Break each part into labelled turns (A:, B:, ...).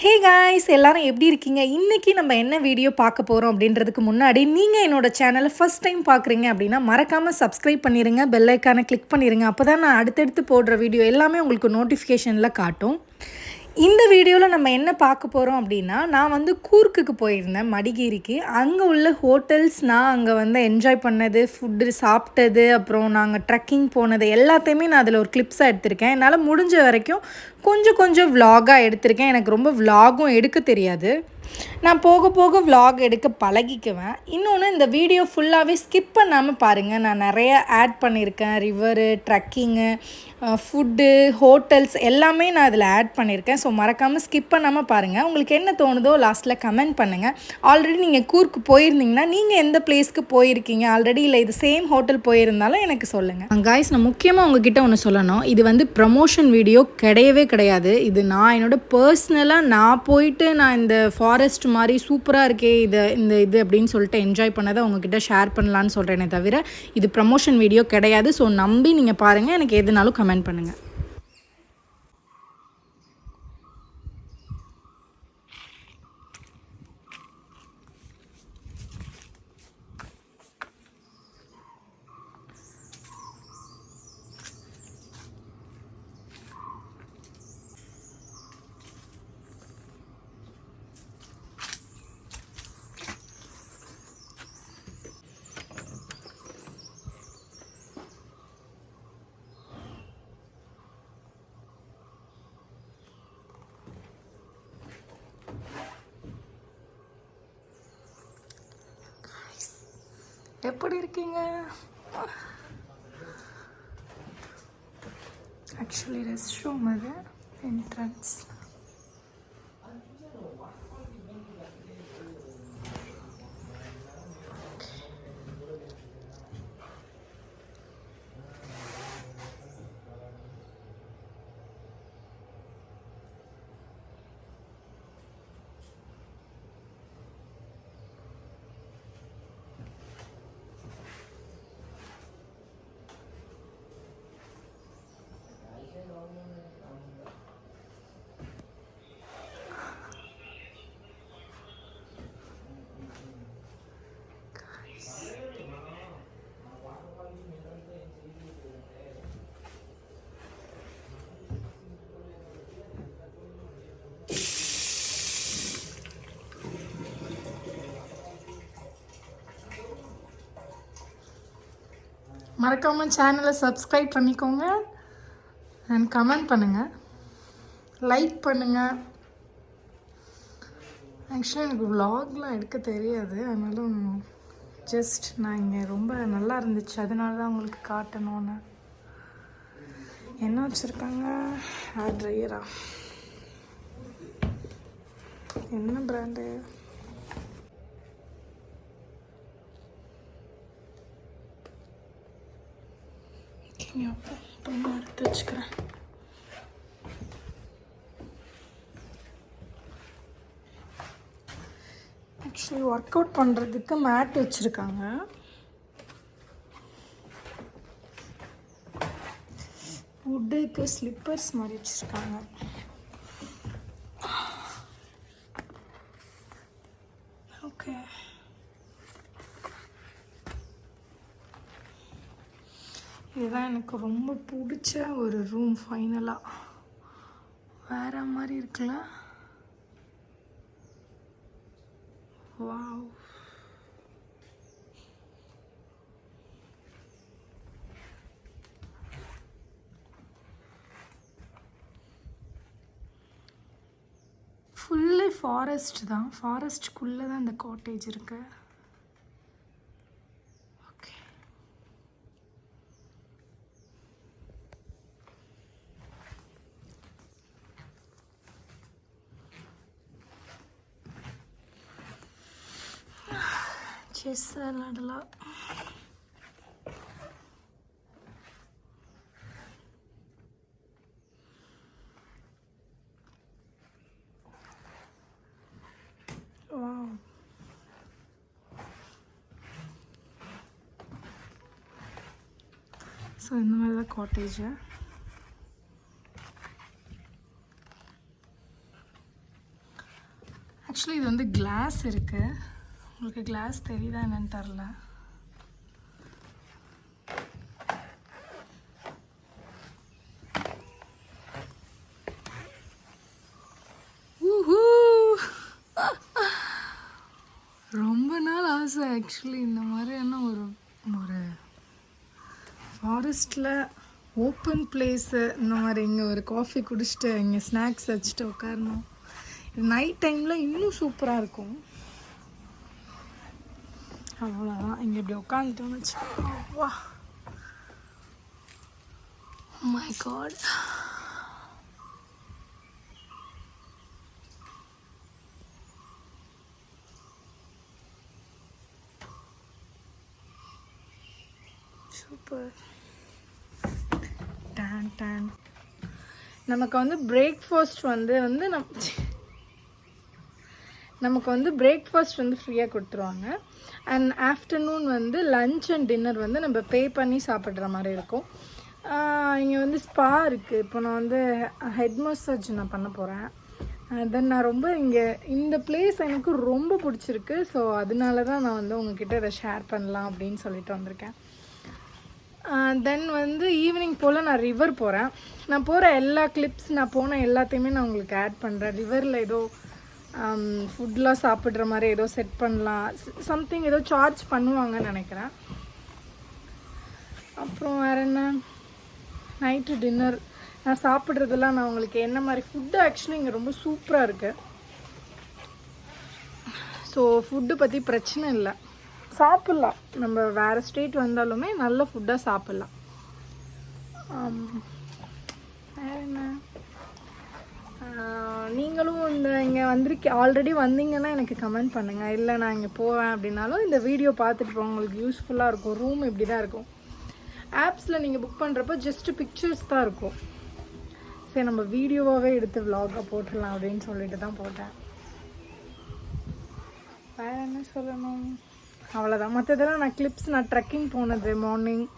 A: Hey guys எல்லாரும் எப்படி இருக்கீங்க? இன்னைக்கு நம்ம என்ன வீடியோ பார்க்க போறோம் அப்படின்றதுக்கு முன்னாடி, நீங்க என்னோட சேனலை ஃபர்ஸ்ட் டைம் பார்க்குறீங்க அப்படின்னா, மறக்காம சப்ஸ்கிரைப் பண்ணிருங்க. பெல் ஐகானை கிளிக் பண்ணிருங்க. அப்பதான் நான் அடுத்தடுத்து போடுற வீடியோ எல்லாமே உங்களுக்கு நோட்டிஃபிகேஷன்ல காட்டும். இந்த வீடியோல நம்ம என்ன பார்க்க போறோம் அப்படின்னா, நான் வந்து கூர்க்குக்கு போயிருந்தேன், மடிகேரிக்கு. அங்க உள்ள ஹோட்டல்ஸ், நான் அங்க வந்து என்ஜாய் பண்ணது, ஃபுட்டு சாப்பிட்டது, அப்புறம் நாங்க ட்ரெக்கிங் போனது எல்லாத்தையுமே நான் அதில ஒரு கிளிப்ஸா எடுத்திருக்கேன். என்னால முடிஞ்ச வரைக்கும் கொஞ்சம் கொஞ்சம் விளாகா எடுத்திருக்கேன். எனக்கு ரொம்ப விளாகும் எடுக்க தெரியாது. நான் போக போக விளாக் எடுக்க பழகிக்குவேன். இன்னொன்று, இந்த வீடியோ ஃபுல்லாகவே ஸ்கிப் பண்ணாமல் பாருங்கள். நான் நிறைய ஆட் பண்ணியிருக்கேன். ரிவரு, ட்ரக்கிங்கு, ஃபுட்டு, ஹோட்டல்ஸ் எல்லாமே நான் இதில் ஆட் பண்ணியிருக்கேன். ஸோ மறக்காமல் ஸ்கிப் பண்ணாமல் பாருங்கள். உங்களுக்கு என்ன தோணுதோ லாஸ்ட்டில் கமெண்ட் பண்ணுங்கள். ஆல்ரெடி நீங்கள் கூர்க்கு போயிருந்தீங்கன்னா நீங்கள் எந்த பிளேஸ்க்கு போயிருக்கீங்க ஆல்ரெடி, இல்லை இது சேம் ஹோட்டல் போயிருந்தாலும் எனக்கு சொல்லுங்கள். காய்ஸ், நான் முக்கியமாக உங்ககிட்ட ஒன்று சொல்லணும். இது வந்து ப்ரமோஷன் வீடியோ கிடையவே கிடையாது. இது நான் என்னோடய பர்சனலாக நான் போயிட்டு நான் இந்த ஃபாரஸ்ட் மாதிரி சூப்பராக இருக்கே இது அப்படின்னு சொல்லிட்டு என்ஜாய் பண்ணதை உங்ககிட்ட ஷேர் பண்ணலான்னு சொல்கிறேனே தவிர இது ப்ரமோஷன் வீடியோ கிடையாது. ஸோ நம்பி நீங்கள் பாருங்கள். எனக்கு எதுனாலும் கமெண்ட் பண்ணுங்கள். எப்படி இருக்கீங்க? ஆக்சுவலி ரெஸ்ட் ரூம் அது என்ட்ரன்ஸ். மறக்காமல் சேனலை சப்ஸ்கிரைப் பண்ணிக்கோங்க அண்ட் கமெண்ட் பண்ணுங்கள், லைக் பண்ணுங்கள். ஆக்சுவலாக எனக்கு விலாக்லாம் எடுக்க தெரியாது. அதனாலும் ஜஸ்ட் நான் இங்கே ரொம்ப நல்லா இருந்துச்சு, அதனால தான் உங்களுக்கு காட்டணும்னு. என்ன வச்சுருக்காங்க? ஹேர் ட்ரையரா? என்ன பிராண்டு? அப்போ எடுத்து வச்சுக்கிறேன். ஆக்சுவலி ஒர்க் அவுட் பண்ணுறதுக்கு மேட் வச்சுருக்காங்க. வுட்டுக்கு ஸ்லிப்பர்ஸ் மாதிரி வச்சுருக்காங்க. ஓகே, இதுதான் எனக்கு ரொம்ப பிடிச்ச ஒரு ரூம். ஃபைனலாக வேற மாதிரி இருக்குல்ல? வாவ். ஃபுல்லி ஃபாரஸ்ட் தான். ஃபாரஸ்ட்குள்ளே தான் இந்த காட்டேஜ் இருக்கு. செஸ் விளாடலாம். ஸோ இந்த மாதிரி தான் காட்டேஜு. ஆக்சுவலி இது வந்து கிளாஸ் இருக்குது, உங்களுக்கு கிளாஸ் தெரியுதா என்னன்னு தெரில. ரொம்ப நாள் ஆசை ஆக்சுவலி இந்த மாதிரியான ஒரு ஒரு ஃபாரஸ்ட்டில் ஓப்பன் பிளேஸு, இந்த மாதிரி இங்கே ஒரு காஃபி குடிச்சிட்டு இங்கே ஸ்நாக்ஸ் வச்சுட்டு உட்காரணும். இது நைட் டைமில் இன்னும் சூப்பராக இருக்கும். அவ்வளோதான், இங்கே இப்படி உட்காந்துட்டோன்னு வச்சுக்கோங்க. வா மை காட். சூப்பர். டான் டான். நமக்கு வந்து பிரேக்ஃபாஸ்ட் நமக்கு வந்து பிரேக்ஃபாஸ்ட் வந்து ஃப்ரீயாக கொடுத்துருவாங்க. அண்ட் ஆஃப்டர்நூன் வந்து லன்ச் அண்ட் டின்னர் வந்து நம்ம பே பண்ணி சாப்பிட்ற மாதிரி இருக்கும். இங்கே வந்து ஸ்பா இருக்குது. இப்போ நான் வந்து ஹெட் மசாஜ் நான் பண்ண போகிறேன். தென் நான் ரொம்ப இங்கே இந்த பிளேஸ் எனக்கு ரொம்ப பிடிச்சிருக்கு. ஸோ அதனால தான் நான் வந்து உங்ககிட்ட இதை ஷேர் பண்ணலாம் அப்படின்னு சொல்லிட்டு வந்திருக்கேன். தென் வந்து ஈவினிங் போல் நான் ரிவர் போகிறேன். நான் போகிற எல்லா கிளிப்ஸ், நான் போன எல்லாத்தையுமே நான் உங்களுக்கு ஆட் பண்ணுறேன். ரிவரில் ஏதோ ஃபுட்லாம் சாப்பிட்ற மாதிரி ஏதோ செட் பண்ணலாம், சம்திங் ஏதோ சார்ஜ் பண்ணுவாங்கன்னு நினைக்கிறேன். அப்புறம் வேறு என்ன, நைட்டு டின்னர் நான் சாப்பிட்றதெல்லாம் நான் உங்களுக்கு என்ன மாதிரி ஃபுட்டு ஆக்சுவலி இங்கே ரொம்ப சூப்பராக இருக்குது. ஸோ ஃபுட்டு பற்றி பிரச்சனை இல்லை, சாப்பிட்லாம். நம்ம வேறு ஸ்டேட் வந்தாலுமே நல்ல ஃபுட்டாக சாப்பிட்லாம். வேறு என்ன, நீங்களும் இங்கே ஆல்ரெடி வந்தீங்கன்னா எனக்கு கமெண்ட் பண்ணுங்கள். இல்லை நான் இங்கே போவேன் அப்படின்னாலும் இந்த வீடியோ பார்த்துட்டு போங்க, உங்களுக்கு யூஸ்ஃபுல்லாக இருக்கும். ரூம் இப்படி தான் இருக்கும். ஆப்ஸில் நீங்கள் புக் பண்ணுறப்போ ஜஸ்ட்டு பிக்சர்ஸ் தான் இருக்கும். சரி நம்ம வீடியோவாகவே எடுத்து விலாகாக போட்டுடலாம் அப்படின்னு சொல்லிட்டு தான் போட்டேன். வேறு என்ன சொல்லணும், அவ்வளோதான். மற்றதெல்லாம் நான் கிளிப்ஸ், நான் ட்ரெக்கிங் போனது, மார்னிங்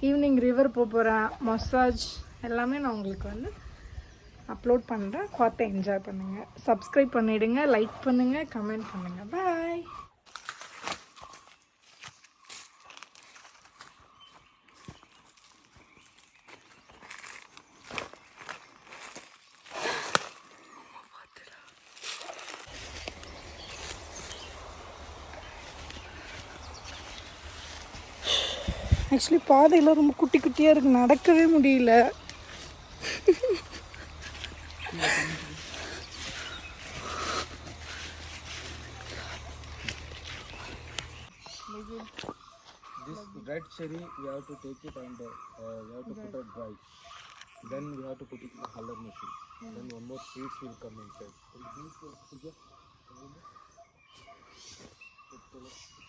A: ஈவினிங் ரிவர் போகிறேன், மசாஜ் எல்லாமே நான் உங்களுக்கு வந்து அப்லோட் பண்ணுறேன். பார்த்து என்ஜாய் பண்ணுங்கள். சப்ஸ்கிரைப் பண்ணிவிடுங்க, லைக் பண்ணுங்கள், கமெண்ட் பண்ணுங்கள். பாய். ஆக்சுவலி பாதையெல்லாம் ரொம்ப குட்டி குட்டியாக இருக்குது, நடக்கவே முடியல.
B: This red cherry we have to take it and we have to put it dry. Then we have to put it in the huller machine. Then one more seeds will come inside.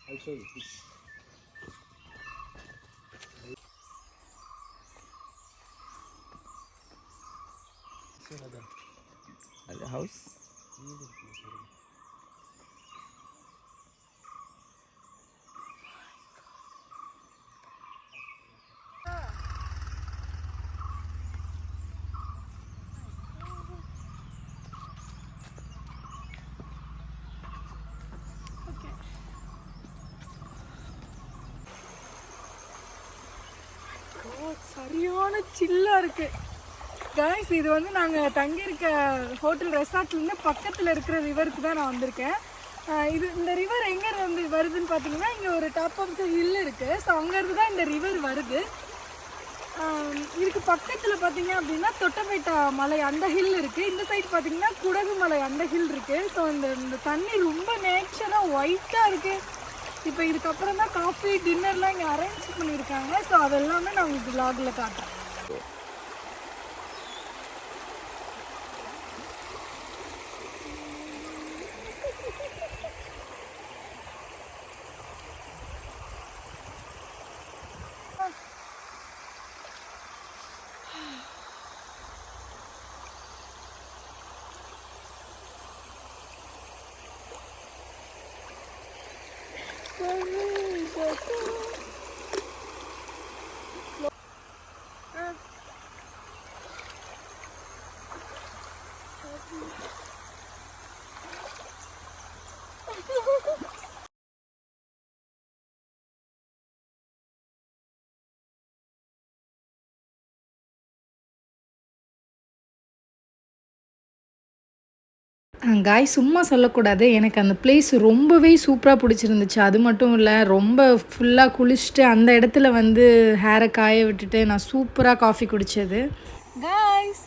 B: I'll show you.
C: At the house?
A: சரியான சில்லாக இருக்குது guys. இது வந்து நாங்கள் தங்கியிருக்க hotel ரெசார்ட்லேருந்து பக்கத்தில் இருக்கிற ரிவருக்கு தான் நான் வந்திருக்கேன். இந்த ரிவர் எங்கே வந்து வருதுன்னு பார்த்தீங்கன்னா, இங்கே ஒரு டாப் ஆஃப் த ஹில் இருக்குது. ஸோ அங்கேருந்து தான் இந்த ரிவர் வருது. இதுக்கு பக்கத்தில் பார்த்தீங்க அப்படின்னா தொட்டபெட்டா மலை அந்த ஹில் இருக்குது. இந்த சைடு பார்த்தீங்கன்னா குடகு மலை அந்த ஹில் இருக்குது. ஸோ இந்த தண்ணி ரொம்ப நேச்சராக ஒயிட்டாக இருக்குது. இப்போ இதுக்கப்புறம் தான் காஃபி டின்னர்லாம் இங்கே அரேஞ்ச் பண்ணியிருக்காங்க. ஸோ அதெல்லாமே நான் உங்களுக்கு விலாகில் காட்டுறேன். காய் சும்மா சொல்லக்கூடாது. எனக்கு அந்த பிளேஸ் ரொம்பவே சூப்பராக பிடிச்சிருந்துச்சு. அது மட்டும் இல்லை, ரொம்ப ஃபுல்லாக குளிச்சுட்டு அந்த இடத்துல வந்து ஹேரை காய விட்டுட்டு நான் சூப்பராக காஃபி குடித்தது. காய்ஸ்,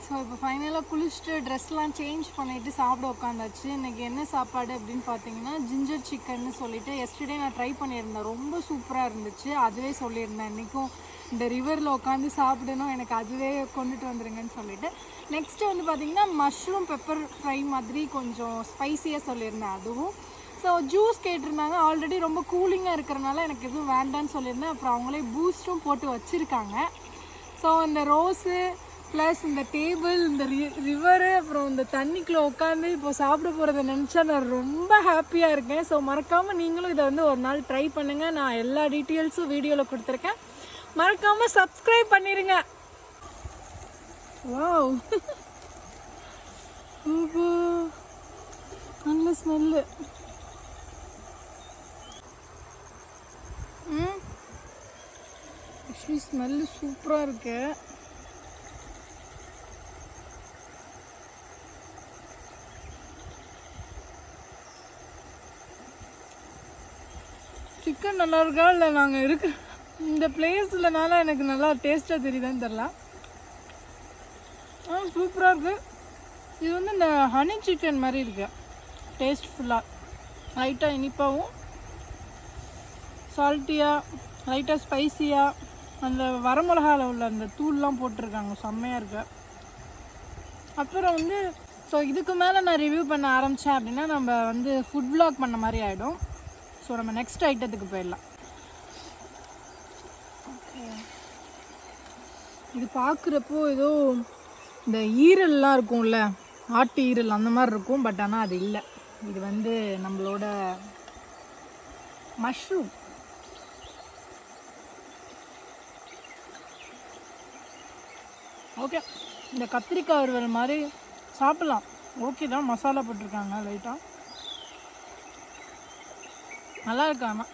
A: ஸோ இப்போ ஃபைனலாக குளிச்சுட்டு ட்ரெஸ்லாம் சேஞ்ச் பண்ணிவிட்டு சாப்பிட உட்காந்தாச்சு. இன்றைக்கி என்ன சாப்பாடு அப்படின்னு பார்த்தீங்கன்னா ஜிஞ்சர் சிக்கன்னு சொல்லிவிட்டு எஸ்டர்டே நான் ட்ரை பண்ணியிருந்தேன். ரொம்ப சூப்பராக இருந்துச்சு. அதுவே சொல்லியிருந்தேன் இன்றைக்கும் இந்த ரிவரில் உட்காந்து சாப்பிடணும், எனக்கு அதுவே கொண்டுட்டு வந்துடுங்கன்னு சொல்லிவிட்டு. நெக்ஸ்ட்டு வந்து பார்த்திங்கன்னா மஷ்ரூம் பெப்பர் ஃப்ரை மாதிரி கொஞ்சம் ஸ்பைஸியாக சொல்லியிருந்தேன் அதுவும். ஸோ ஜூஸ் கேட்டிருந்தாங்க. ஆல்ரெடி ரொம்ப கூலிங்காக இருக்கிறனால எனக்கு எதுவும் வேண்டான்னு சொல்லியிருந்தேன். அப்புறம் அவங்களே பூஸ்ட்டும் போட்டு வச்சுருக்காங்க. ஸோ இந்த ரோஸு ப்ளஸ் இந்த டேபிள், இந்த ரிவரு, அப்புறம் இந்த தண்ணிக்குள்ளே உட்காந்து இப்போ சாப்பிட போகிறத நினச்சா நான் ரொம்ப ஹாப்பியாக இருக்கேன். ஸோ மறக்காமல் நீங்களும் இதை வந்து ஒரு நாள் ட்ரை பண்ணுங்கள். நான் எல்லா டீட்டெயில்ஸும் வீடியோவில் கொடுத்துருக்கேன். மறக்காமல் சப்ஸ்கிரைப் பண்ணிடுங்க. வாவ், நல்ல ஸ்மெல்லு. ஆக்சுவலி ஸ்மெல்லு சூப்பராக இருக்கு. சிக்கன் நல்லா இருக்கா இல்லை நாங்கள் இருக்கிற இந்த பிளேஸ்லனால எனக்கு நல்லா டேஸ்ட்டாக தெரியுதான்னு தெரில. சூப்பராக இருக்குது. இது வந்து இந்த ஹனி சிக்கன் மாதிரி இருக்குது. டேஸ்ட் ஃபுல்லாக லைட்டாக இனிப்பாகவும் சால்ட்டியாக லைட்டாக ஸ்பைஸியாக அந்த வரமிளகாவில் உள்ள அந்த தூள்லாம் போட்டிருக்காங்க. செம்மையாக இருக்கு. அப்புறம் வந்து ஸோ இதுக்கு மேலே நான் ரிவ்யூ பண்ண ஆரம்பித்தேன் அப்படின்னா நம்ம வந்து ஃபுட் விளாக் பண்ண மாதிரி ஆகிடும். ஸோ நம்ம நெக்ஸ்ட் ஐட்டத்துக்கு போயிடலாம். ஓகே, இது பார்க்குறப்போ ஏதோ இந்த ஈரல்லாம் இருக்கும்ல, ஆட்டு ஈரல் அந்த மாதிரி இருக்கும். பட் ஆனால் அது இல்லை. இது வந்து நம்மளோட மஷ்ரூம். ஓகே, இந்த கத்திரிக்காய் வறுவல் மாதிரி சாப்பிட்லாம். ஓகே தான், மசாலா போட்டிருக்காங்க லைட்டாக. நல்லா இருக்கு. ஆனால்